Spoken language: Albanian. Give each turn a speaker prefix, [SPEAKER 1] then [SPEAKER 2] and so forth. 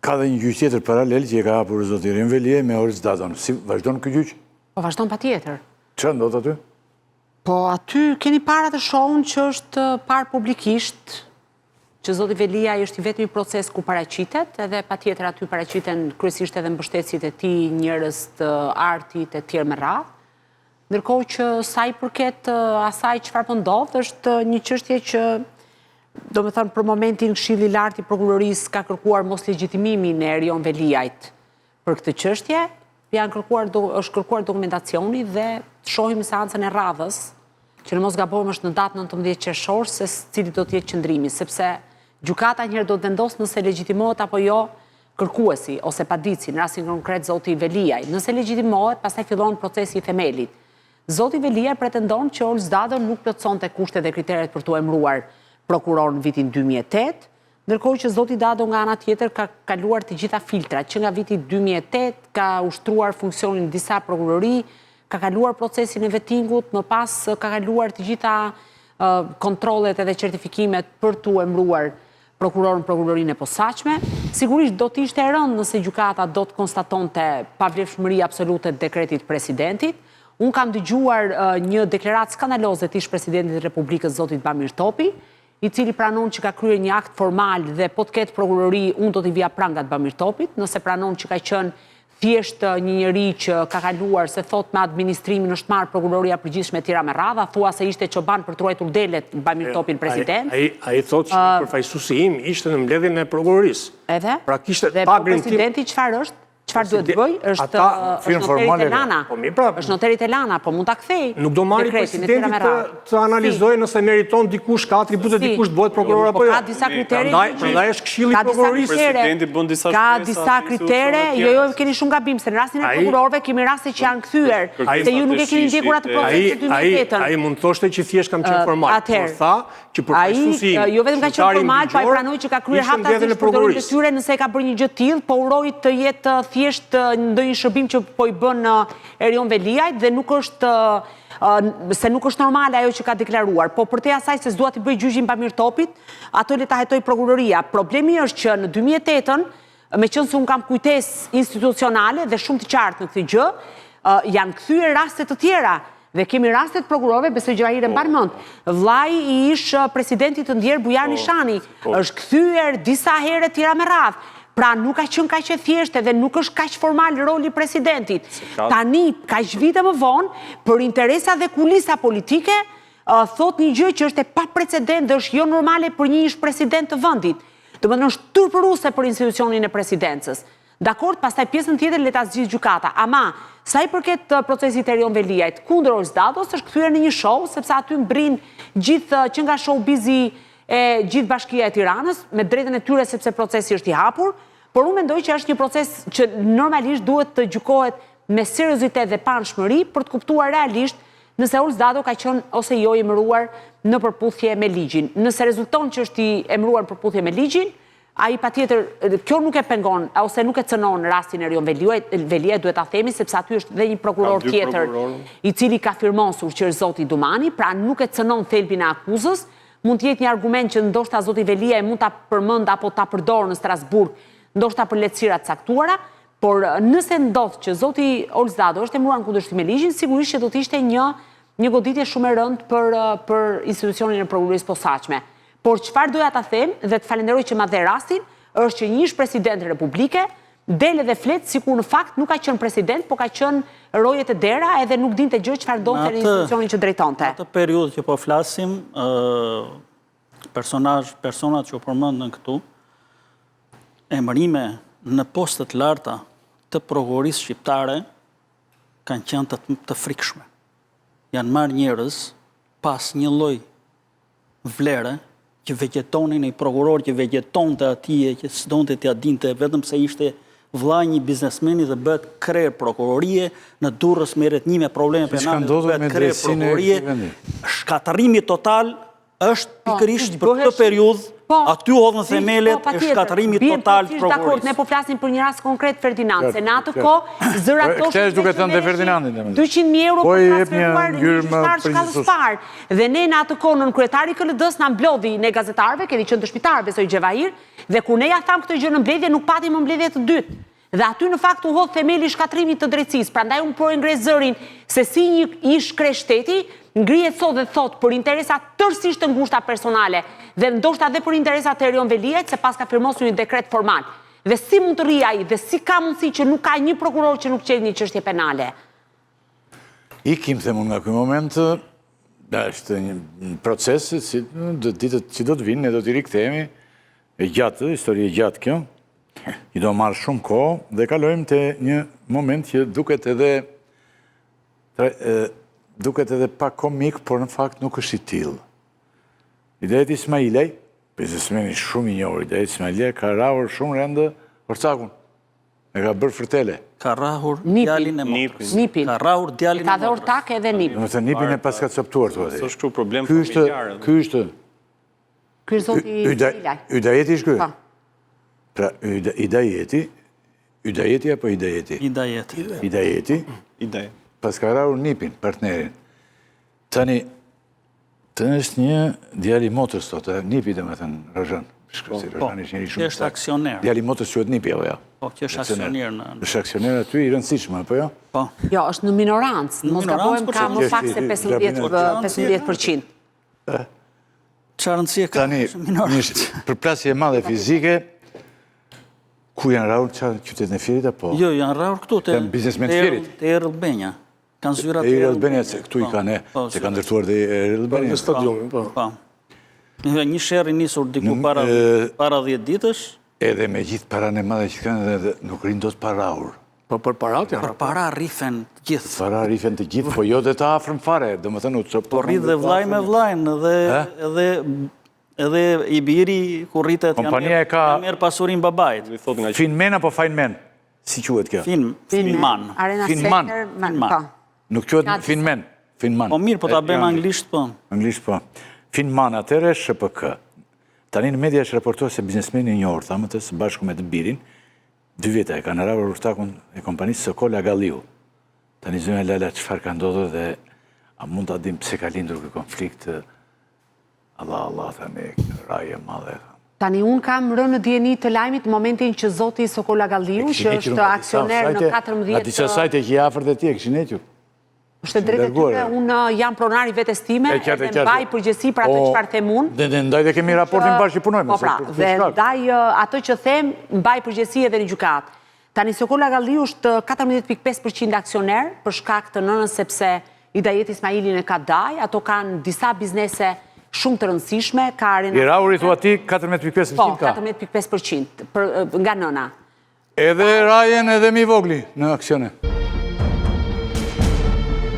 [SPEAKER 1] Ka dhe një gjyq tjetër paralel që e ka hapur zoti Rinvelie me Oris Dadon. Si vazhdon ky gjyq?
[SPEAKER 2] Po vazhdon patjetër.
[SPEAKER 1] Çfarë ndodh aty?
[SPEAKER 2] Po aty keni para të shohun që është parë publikisht që zoti Velia është i vetmi proces ku paraqitet, edhe patjetër aty paraqiten kryesisht edhe mbështetësit e tij, njerëz të artit e tjerë me radhë. Ndërkohë që sa i përket asaj çfarë po ndodh, është një çështje që do me thënë për momentin Këshilli i Lartë i Prokurorisë ka kërkuar mos legjitimimin e Erion Veliajt për këtë çështje, është kërkuar dokumentacioni dhe të shohim seancën e radhës, që në mos gabojmë është në datë 19 qershor, se cili do të jetë qëndrimi, sepse gjykata njëherë do të vendosë nëse legjitimohet apo jo kërkuesi ose paditësi, në rastin konkret zoti Veliaj. Nëse legjitimohet, pastaj fillon procesi i themelit. Zoti Veliaj pretendon që Oris Dadon nuk plotësonte kushtet dhe kriteret për të emëruar prokuror në vitin 2008, ndërkohë që zoti Dadon nga ana tjetër ka kaluar të gjitha filtrat, që nga viti 2008 ka ushtruar funksionin disa prokurori, ka kaluar procesin e vettingut, më pas ka kaluar të gjitha kontrollet edhe certifikimet për të emëruar prokurorën prokurorinë e posaçme. Sigurisht do të ishte e rëndë nëse gjykata do të konstatonte pavlefshmëri absolute të dekretit presidentit. Unë kam dëgjuar një deklaratë skandaloze të ish-presidentit të Republikës zotit Bamir Topi, i cili pranon që ka kryer një akt formal dhe po të ketë prokurori, unë do t'i vija prangat Bamir Topit, nëse pranon që ka qenë thjesht një njeri që ka kaluar, se thot me administrimin është marrë prokuroria përgjithshme tjera me radha, thua se ishte çoban për të ruajtur delet Bamir Topin president.
[SPEAKER 3] Ai thot që përfaqësuesi im ishte në mbledhjen e prokurorisë.
[SPEAKER 2] Edhe?
[SPEAKER 3] Pra kishte
[SPEAKER 2] dhe presidenti çfarë është? Çfarë duhet të bëj? Është noteri Elana. Është noteri Elana, po mund ta kthej.
[SPEAKER 3] Nuk do marrë presidenti të analizojë nëse meriton dikush ka atribute dikush të bëhet prokuror apo jo.
[SPEAKER 2] Ka disa kritere.
[SPEAKER 3] Prandaj është Këshilli i Prokurorisë.
[SPEAKER 4] Presidenti bën disa shpresa.
[SPEAKER 2] Ka disa kritere, jo keni shumë gabim, se në rastin e prokurorëve kemi raste që janë kthyer, se ju nuk e keni ndjekur atë procesin 2008.
[SPEAKER 3] Ai mund thoshte që thjesht kam qenë formal. Por tha që përfaqësuesi im.
[SPEAKER 2] Jo vetëm ka qenë formal, po ai pranoi që ka kryer hapësirë për përdorim të tyre nëse ka bërë një gjë të tillë, po uroi të jetë thjesht ndonjë shërbim që po i bën Erion Veliajt dhe nuk është se nuk është normale ajo që ka deklaruar, po për te asaj se s'dua t'i bëj gjyqin Bamir Topit, ato le ta hetoj prokuroria. Problemi është që në 2008-ën, me qenë se unë kam kujtesë institucionale dhe shumë të qartë në këtë gjë, janë kthyer raste të tjera. Dhe kemi rastet prokurorëve, besoj Gjahire mban mend. Vllai i ish presidentit të ndjer Bujar Nishani është kthyer disa herë tjera me radhë. Pra nuk ka qenë kaq e thjeshtë dhe nuk është kaq formal roli i presidentit. Tani, kaq vite më vonë, për interesa dhe kulisa politike, thot një gjë që është e paprecedent dhe është jo normale për një ish president të vendit. Domethënë është turpëruese për institucionin e presidencës. Dakord, pastaj pjesën tjetër le ta zgjidhë gjykata. Ama sa i përket procesit të Erion Veliajt kundër Oris Dados është kthyer në një show, sepse aty mbrin gjithë që nga showbizi e gjithë Bashkia e Tiranës, me drejtën e tyre sepse procesi është i hapur, por unë mendoj që është një proces që normalisht duhet të gjykohet me seriozitet dhe panshmëri për të kuptuar realisht nëse Oris Dado ka qenë ose jo i emëruar në përputhje me ligjin. Nëse rezulton që është i emëruar në përputhje me ligjin, ai patjetër kjo nuk e pengon ose nuk e cënon rastin Erion Veliaj, duhet ta themi, sepse aty është dhe një prokuror tjetër i cili ka firmosur që është zoti Dumani, pra nuk e cënon thelbin e akuzës. Mund të jetë një argument që ndoshta zoti Veliaj mund ta përmend apo ta përdorë në Strasburg, ndoshta për lehtësira të caktuara, por nëse ndodh që zoti Oris Dado është emëruar në kundërshtim me ligjin, sigurisht që do të ishte një goditje shumë e rëndë për institucionin e prokurorisë posaçme. Por çfarë doja ta them dhe të falenderoj që ma dhe rastin, është që një ish president republike dele dhe flet sikur në fakt nuk ka qenë president, po ka qenë rojet e dera edhe nuk dinte gjë çfarë ndodhte në institucionin që drejtonte.
[SPEAKER 5] Në atë periudhë që po flasim, personat që u përmendën këtu, emërime në postet larta të prokurorisë shqiptare kanë qenë të frikshme. Janë marrë njerëz pas një lloj vlere që vegetonin një prokuror që vegetonte atije, që s'donte t'ia dinte vetëm se ishte vllai një biznesmeni dhe bëhet kryer prokurorie, në Durrës merret një me probleme penale, bëhet kryer prokurorie. Shkatërrimi total është pikërisht për këtë periudhë Aty hodhën themelet e shkatërimit total të prokurorisë.
[SPEAKER 2] Ne po flasim për një rast konkret, Ferdinand, se në atë kohë zërat
[SPEAKER 1] Këtë është duke thënë dhe Ferdinandin.
[SPEAKER 2] 200.000 euro për transferuar një gjyqtar shkallës parë. Dhe ne në atë kohë nën kryetari KLD-s na mblodhi ne gazetarëve, kemi qenë dëshmitarëve soi Gjevahir, dhe kur ne ja tham këtë gjë në mbledhje, nuk patim mbledhje të dytë. Dhe aty në fakt u hodh themeli i shkatrimit të drejtësisë. Prandaj unë po e ngres zërin se si një ish krejshteti ngrihet sot dhe thot për interesa tërësisht të ngushta personale dhe ndoshta edhe për interesat e Erion Veliajt se pas ka firmosur një dekret formal. Dhe si mund të rrijë ai dhe si ka mundësi që nuk ka një prokuror që nuk qel një çështje penale?
[SPEAKER 1] Ikim themun nga ky moment, është një proces ditët që do të vinë, ne do t'i rikthehemi, e gjatë, histori e gjatë kjo. I do marrë shumë kohë dhe kalojmë të një moment që duket edhe pak komik, por në fakt nuk është i tillë. Idejt Ismailej, biznesmeni shumë i njohur, idejt Ismailej ka rrahur shumë rëndë Orcakun. E ka bërë fërtele.
[SPEAKER 5] Ka rrahur djalin e motrës.
[SPEAKER 2] Nipin.
[SPEAKER 5] Ka rrahur djalin e
[SPEAKER 2] Ka
[SPEAKER 5] motrës.
[SPEAKER 2] dhe Ortak edhe Nip.
[SPEAKER 1] Në të Nipin e pas ka coptuar të
[SPEAKER 4] Së është problem
[SPEAKER 1] Ky është
[SPEAKER 2] Ky është zoti Ilaj.
[SPEAKER 1] Ydajeti është ky?
[SPEAKER 2] Pa.
[SPEAKER 1] Pra, Ydajeti apo Idajeti?
[SPEAKER 5] Idajeti.
[SPEAKER 1] Idajeti,
[SPEAKER 4] ide.
[SPEAKER 1] pas ka rrahur Nipin, partnerin. Tani, të është një djali motrës, thotë, Nipi dhe me thënë, Rajan. Rajan ishtë njëri shumë.
[SPEAKER 5] Që është aksioner.
[SPEAKER 1] Djali motrës quhet Nipi, apo ja?
[SPEAKER 5] Po, që është aksioner në...
[SPEAKER 1] është aksioner aty i rëndësishme, apo jo?
[SPEAKER 5] Po.
[SPEAKER 2] Jo, është në minorancë. Mos gabojmë ka më pak se 15%.
[SPEAKER 5] Qa rëndësie ka
[SPEAKER 1] Tani,
[SPEAKER 5] është minorancë?
[SPEAKER 1] për plasje e madhe fizike, ku janë rrahur qytetin e Firit, apo?
[SPEAKER 5] Jo, janë rrahur këtu të...
[SPEAKER 1] Janë biznesmen të Firit.
[SPEAKER 5] Të Errëll Benja. Kanë zyrat
[SPEAKER 1] E Errëll Benja, se këtu i kanë, se kanë ndërtuar dhe Errëll Benja.
[SPEAKER 3] Në stadionin, po.
[SPEAKER 5] Po. Një sherr i nisur diku para 10 ditësh.
[SPEAKER 1] Edhe me gjithë paranë e madhe që kanë dhe nuk rinë do të parahur.
[SPEAKER 3] Po për parat janë.
[SPEAKER 5] Për para rrifen të gjithë.
[SPEAKER 1] Para rrifen të gjithë, po jo dhe të afrëm fare, dhe më thënë u të
[SPEAKER 5] Po rrit dhe vllaj me vllajnë edhe i biri ku rritet
[SPEAKER 1] Kompania e ka...
[SPEAKER 5] merr pasurinë babait.
[SPEAKER 1] Finmen apo Fajnmen? Si quhet kjo?
[SPEAKER 5] Finman.
[SPEAKER 2] Arena
[SPEAKER 1] Finman.
[SPEAKER 2] Center,
[SPEAKER 1] Nuk quhet Finmen. Finman.
[SPEAKER 5] Po mirë, po ta bëjmë anglisht po.
[SPEAKER 1] Anglisht po. Finman atëre SHPK. Tani në media është raportuar se biznesmeni i njohur, thamë të së bashku me të birin, 2 vite e kanë rrahur urtakun e kompanisë Sokola Galliu. Tani zënë Lala çfarë ka ndodhur dhe a mund ta dim pse ka lindur ky konflikt? Allah, thëmë, raje madhe.
[SPEAKER 2] Tani unë kam rënë në dieni të lajmit në momentin që zoti Sokola Galliu, që është aksioner në 14...
[SPEAKER 1] A disa sajte që i afër dhe tje, këshin equr.
[SPEAKER 2] është e drejtë tyre, unë jam pronari vetes time, dhe mbaj përgjësi për atë çfarë them unë.
[SPEAKER 1] Dhe ndaj dhe kemi raportin bashkë që punojmë.
[SPEAKER 2] Po pra, dhe ndaj atë që them, mbaj përgjësi edhe në gjykatë. Tani Sokola Galliu është 14.5% aksioner për shkak të nënës sepse Idajeti Ismailin e ka daj, ato kanë disa biznese shumë të rëndësishme, ka arena...
[SPEAKER 1] I rahuri thua ti 14.5%
[SPEAKER 2] Po,
[SPEAKER 1] ka?
[SPEAKER 2] 14.5% nga nëna.
[SPEAKER 1] Edhe rajen edhe mi vogli në aksione.